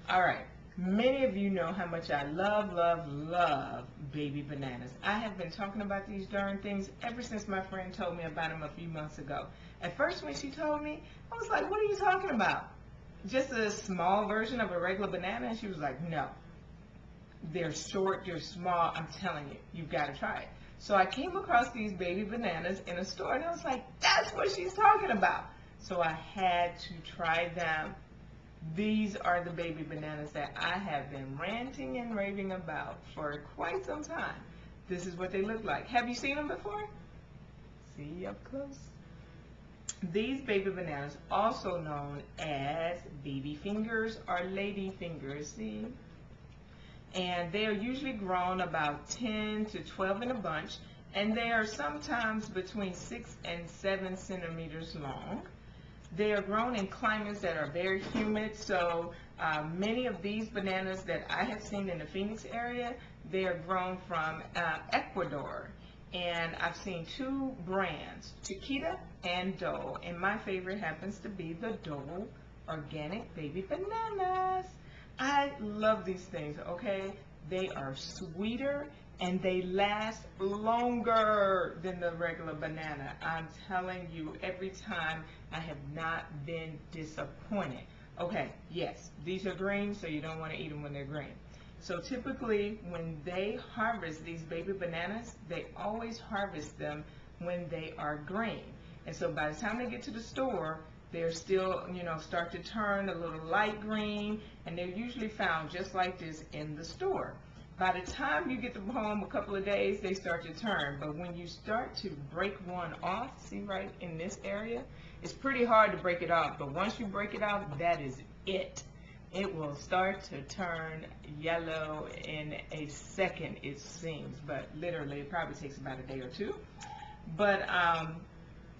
All right. Many of you know how much I love, love, love baby bananas. I have been talking about these darn things ever since my friend told me about them a few months ago. At first when she told me, I was like, what are you talking about? Just a small version of a regular banana? And she was like, no. They're short, they're small. I'm telling you, you've got to try it. So I came across these baby bananas in a store and I was like, that's what she's talking about. So I had to try them. These are the baby bananas that I have been ranting and raving about for quite some time. This is what they look like. Have you seen them before? See up close. These baby bananas, also known as baby fingers or lady fingers, see? And they are usually grown about 10 to 12 in a bunch, and they are sometimes between 6 and 7 centimeters long. They are grown in climates that are very humid, so many of these bananas that I have seen in the Phoenix area, they are grown from Ecuador. And I've seen two brands, Chiquita and Dole, and my favorite happens to be the Dole Organic Baby Bananas. I love these things, okay? They are sweeter and they last longer than the regular banana. I'm telling you, every time I have not been disappointed. Okay, yes, these are green, so you don't want to eat them when they're green. So typically, when they harvest these baby bananas, they always harvest them when they are green. And so by the time they get to the store, they're still, start to turn a little light green, and they're usually found just like this in the store. By the time you get them home a couple of days, they start to turn. But when you start to break one off, see right in this area, it's pretty hard to break it off. But once you break it off, that is it. It will start to turn yellow in a second, it seems. But literally, it probably takes about a day or two. But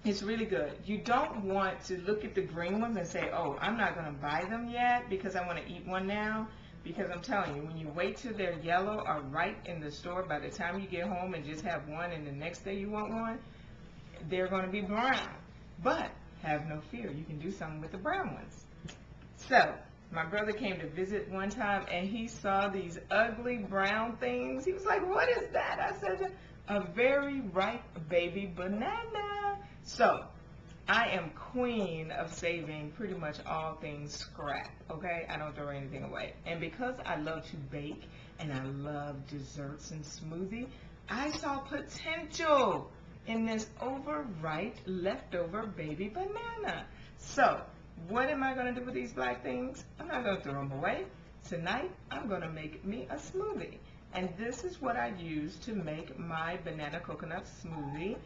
it's really good. You don't want to look at the green ones and say, oh, I'm not going to buy them yet because I want to eat one now. Because I'm telling you, when you wait till they're yellow or ripe in the store, by the time you get home and just have one and the next day you want one, they're going to be brown. But have no fear, you can do something with the brown ones. So my brother came to visit one time and he saw these ugly brown things. He was like, what is that? I said, a very ripe baby banana. So I am queen of saving pretty much all things scrap, okay? I don't throw anything away. And because I love to bake and I love desserts and smoothie, I saw potential in this overripe leftover baby banana. So what am I going to do with these black things? I'm not going to throw them away. Tonight, I'm going to make me a smoothie. And this is what I use to make my banana coconut smoothie.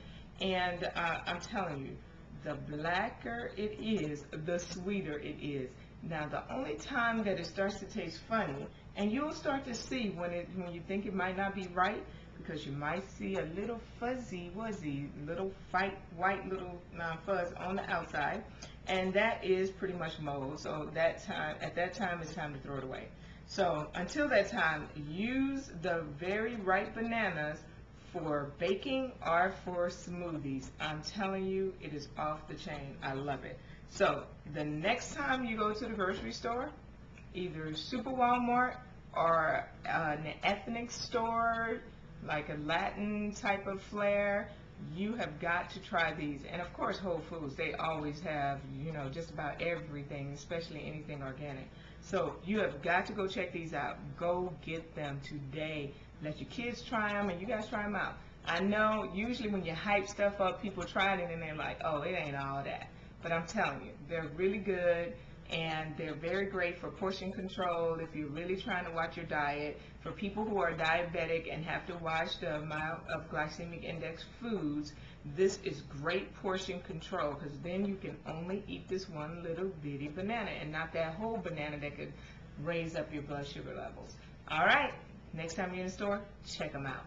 And I'm telling you, the blacker it is, the sweeter it is. Now, the only time that it starts to taste funny, and you'll start to see when you think it might not be right, because you might see a little fuzzy-wuzzy, little white little fuzz on the outside, and that is pretty much mold. So at that time, it's time to throw it away. So until that time, use the very ripe bananas for baking or for smoothies. I'm telling you, it is off the chain. I love it. So the next time you go to the grocery store, either Super Walmart or an ethnic store, like a Latin type of flair, you have got to try these. And of course, Whole Foods, they always have, just about everything, especially anything organic. So you have got to go check these out. Go get them today. Let your kids try them, and you guys try them out. I know usually when you hype stuff up, people try it and they're like, oh, it ain't all that. But I'm telling you, they're really good, and they're very great for portion control if you're really trying to watch your diet. For people who are diabetic and have to watch the amount of glycemic index foods, this is great portion control, because then you can only eat this one little bitty banana and not that whole banana that could raise up your blood sugar levels. All right. Next time you're in the store, check them out.